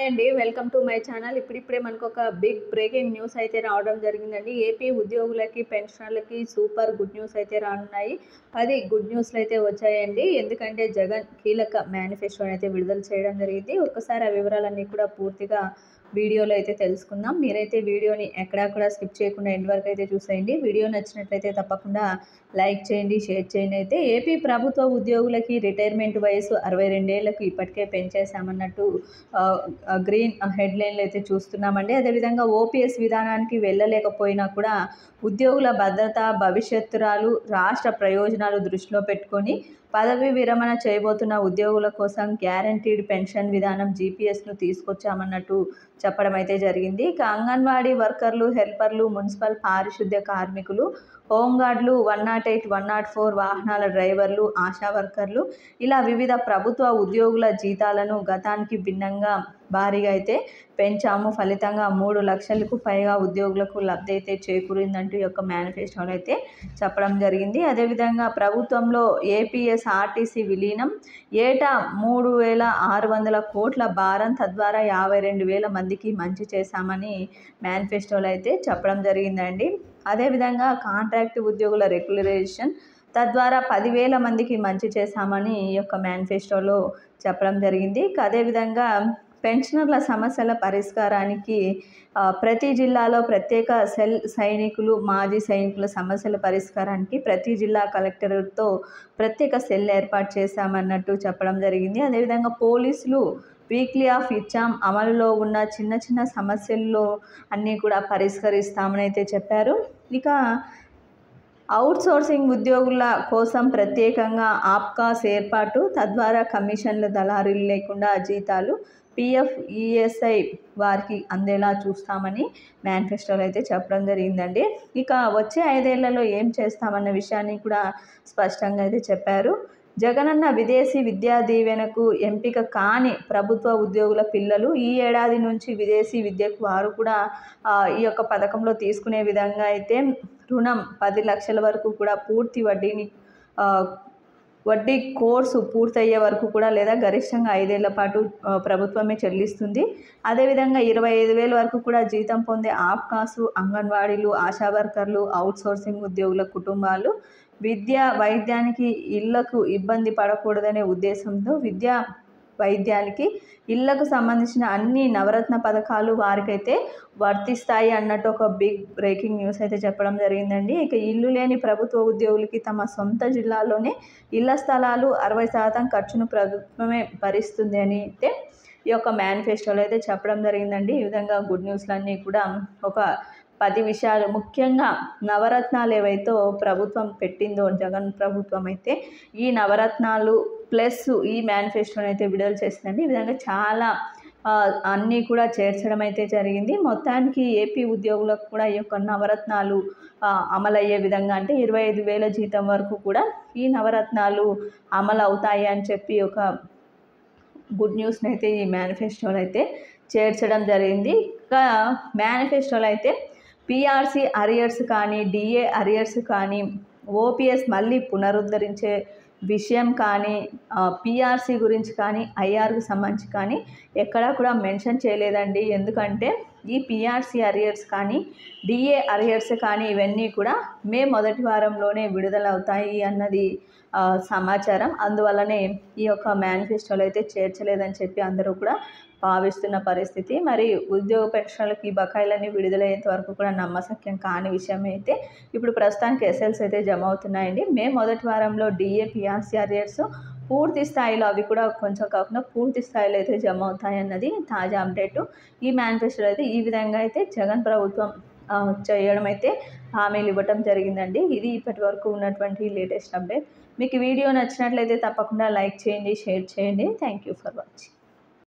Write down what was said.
Hi అండి, welcome to my channel. ఇప్పుడిప్పుడే మనకు ఒక బిగ్ బ్రేకింగ్ న్యూస్ అయితే రావడం జరిగిందండి. ఏపీ ఉద్యోగులకి పెన్షనర్లకి సూపర్ గుడ్ న్యూస్ అయితే రానున్నాయి. 10 గుడ్ న్యూస్లు అయితే వచ్చాయండి. ఎందుకంటే జగన్ కీలక మేనిఫెస్టో అయితే విడుదల చేయడం జరిగింది. ఒక్కసారి ఆ వివరాలన్నీ కూడా పూర్తిగా వీడియోలో అయితే తెలుసుకుందాం. మీరైతే వీడియోని ఎక్కడా కూడా స్కిప్ చేయకుండా ఎండ్ వరకు అయితే చూసేయండి. వీడియో నచ్చినట్లయితే తప్పకుండా లైక్ చేయండి, షేర్ చేయండి. అయితే ఏపీ ప్రభుత్వ ఉద్యోగులకి రిటైర్మెంట్ వయసు 62 ఏళ్లకు ఇప్పటికే పెంచేశామన్నట్టు గ్రీన్ హెడ్లైన్లు అయితే చూస్తున్నామండి. అదేవిధంగా ఓపీఎస్ విధానానికి వెళ్ళలేకపోయినా కూడా ఉద్యోగుల భద్రత, భవిష్యత్తురాలు, రాష్ట్ర ప్రయోజనాలు దృష్టిలో పెట్టుకొని పదవి విరమణ చేయబోతున్న ఉద్యోగుల కోసం గ్యారంటీడ్ పెన్షన్ విధానం జీపీఎస్ను తీసుకొచ్చామన్నట్టు చెప్పడం అయితే జరిగింది. ఇక అంగన్వాడీ వర్కర్లు, హెల్పర్లు, మున్సిపల్ పారిశుద్ధ్య కార్మికులు, హోంగార్డులు, 108, 104 వాహనాల డ్రైవర్లు, ఆశా వర్కర్లు ఇలా వివిధ ప్రభుత్వ ఉద్యోగుల జీతాలను గతానికి భిన్నంగా భారీగా అయితే పెంచాము. ఫలితంగా 3 లక్షలకు పైగా ఉద్యోగులకు లబ్ధి అయితే చేకూరిందంటూ ఈ యొక్క మేనిఫెస్టోలో అయితే చెప్పడం జరిగింది. అదేవిధంగా ప్రభుత్వంలో ఏపీఎస్ఆర్టీసీ విలీనం, ఏటా 3,600 కోట్ల భారం, తద్వారా 52,000 మందికి మంచి చేశామని మేనిఫెస్టోలో అయితే చెప్పడం జరిగిందండి. అదేవిధంగా కాంట్రాక్ట్ ఉద్యోగుల రెగ్యులరైజేషన్, తద్వారా 10,000 మందికి మంచి చేశామని ఈ యొక్క మేనిఫెస్టోలో చెప్పడం జరిగింది. అదేవిధంగా పెన్షనర్ల సమస్యల పరిష్కారానికి ప్రతి జిల్లాలో ప్రత్యేక సెల్, సైనికులు, మాజీ సైనికుల సమస్యల పరిష్కారానికి ప్రతి జిల్లా కలెక్టర్తో ప్రత్యేక సెల్ ఏర్పాటు చేశామన్నట్టు చెప్పడం జరిగింది. అదేవిధంగా పోలీసులు వీక్లీ ఆఫ్ ఇచ్చాం, అమలులో ఉన్న చిన్న చిన్న సమస్యల్లో అన్నీ కూడా పరిష్కరిస్తామని అయితే చెప్పారు. ఇక అవుట్సోర్సింగ్ ఉద్యోగుల కోసం ప్రత్యేకంగా ఆప్కాస్ ఏర్పాటు, తద్వారా కమిషన్ల దళారీలు లేకుండా జీతాలు, పీఎఫ్, ఈఎస్ఐ వారికి అందేలా చూస్తామని మేనిఫెస్టోలో అయితే చెప్పడం జరిగిందండి. ఇక వచ్చే 5 ఏళ్లలో ఏం చేస్తామన్న విషయాన్ని కూడా స్పష్టంగా అయితే చెప్పారు. జగనన్న విదేశీ విద్యా దీవెనకు ఎంపిక కాని ప్రభుత్వ ఉద్యోగుల పిల్లలు ఈ ఏడాది నుంచి విదేశీ విద్యకు వారు కూడా ఈ యొక్క పథకంలో తీసుకునే విధంగా అయితే రుణం 10 లక్షల వరకు కూడా పూర్తి వడ్డీ కోర్సు పూర్తయ్యే వరకు కూడా లేదా గరిష్టంగా 5 ఏళ్ల పాటు ప్రభుత్వమే చెల్లిస్తుంది. అదేవిధంగా 25,000 వరకు కూడా జీతం పొందే ఆప్కాసు, అంగన్వాడీలు, ఆశా వర్కర్లు, అవుట్సోర్సింగ్ ఉద్యోగుల కుటుంబాలు విద్య, వైద్యానికి ఇళ్లకు ఇబ్బంది పడకూడదనే ఉద్దేశంతో విద్యా, వైద్యానికి ఇళ్లకు సంబంధించిన అన్ని నవరత్న పథకాలు వారికైతే వర్తిస్తాయి అన్నట్టు ఒక బిగ్ బ్రేకింగ్ న్యూస్ అయితే చెప్పడం జరిగిందండి. ఇక ఇల్లు లేని ప్రభుత్వ ఉద్యోగులకి తమ సొంత జిల్లాలోనే ఇళ్ల స్థలాలు 60% ఖర్చును ప్రభుత్వమే భరిస్తుంది అని అయితే ఈ యొక్క మేనిఫెస్టోలో అయితే చెప్పడం జరిగిందండి. ఈ విధంగా గుడ్ న్యూస్లన్నీ కూడా ఒక 10 విషయాలు, ముఖ్యంగా నవరత్నాలు ఏవైతే ప్రభుత్వం పెట్టిందో జగన్ ప్రభుత్వం అయితే ఈ నవరత్నాలు ప్లస్ ఈ మేనిఫెస్టోని అయితే విడుదల చేసిందండి. ఈ విధంగా చాలా అన్నీ కూడా చేర్చడం అయితే జరిగింది. మొత్తానికి ఏపీ ఉద్యోగులకు కూడా ఈ యొక్క నవరత్నాలు అమలయ్యే విధంగా, అంటే 25,000 జీతం వరకు కూడా ఈ నవరత్నాలు అమలు అవుతాయి అని చెప్పి ఒక గుడ్ న్యూస్ని అయితే ఈ మేనిఫెస్టోలో అయితే చేర్చడం జరిగింది. ఇంకా మేనిఫెస్టోలో అయితే పీఆర్సీ అరియర్స్ కానీ, డిఏ అరియర్స్ కానీ, ఓపీఎస్ మళ్ళీ పునరుద్ధరించే విషయం కానీ, పీఆర్సీ గురించి కానీ, ఐఆర్కి సంబంధించి కానీ ఎక్కడా కూడా మెన్షన్ చేయలేదండి. ఎందుకంటే ఈ పీఆర్సీ అరియర్స్ కానీ, డిఏ అరియర్స్ కానీ ఇవన్నీ కూడా మే మొదటి వారంలోనే విడుదలవుతాయి అన్నది సమాచారం. అందువల్లనే ఈ యొక్క మేనిఫెస్టోలో అయితే చేర్చలేదని చెప్పి అందరూ కూడా భావిస్తున్న పరిస్థితి. మరి ఉద్యోగ పెన్షన్లకి బకాయిలన్నీ విడుదలయ్యేంత వరకు కూడా నమ్మశక్యం కాని విషయం అయితే ఇప్పుడు ప్రస్తుతానికి ఎస్ఎల్స్ అయితే జమ అవుతున్నాయండి. మే మొదటి వారంలో డిఏ, పీఆర్సీ అరియర్స్ పూర్తి స్థాయిలో, అవి కూడా కొంచెం కాకుండా పూర్తి స్థాయిలో అయితే జమ అవుతాయన్నది తాజా అప్డేటు. ఈ మేనిఫెస్టోలో అయితే ఈ విధంగా అయితే జగన్ ప్రభుత్వం చేయడం అయితే హామీలు ఇవ్వటం జరిగిందండి. ఇది ఇప్పటి వరకు ఉన్నటువంటి లేటెస్ట్ అప్డేట్. మీకు వీడియో నచ్చినట్లయితే తప్పకుండా లైక్ చేయండి, షేర్ చేయండి. Thank you for watching.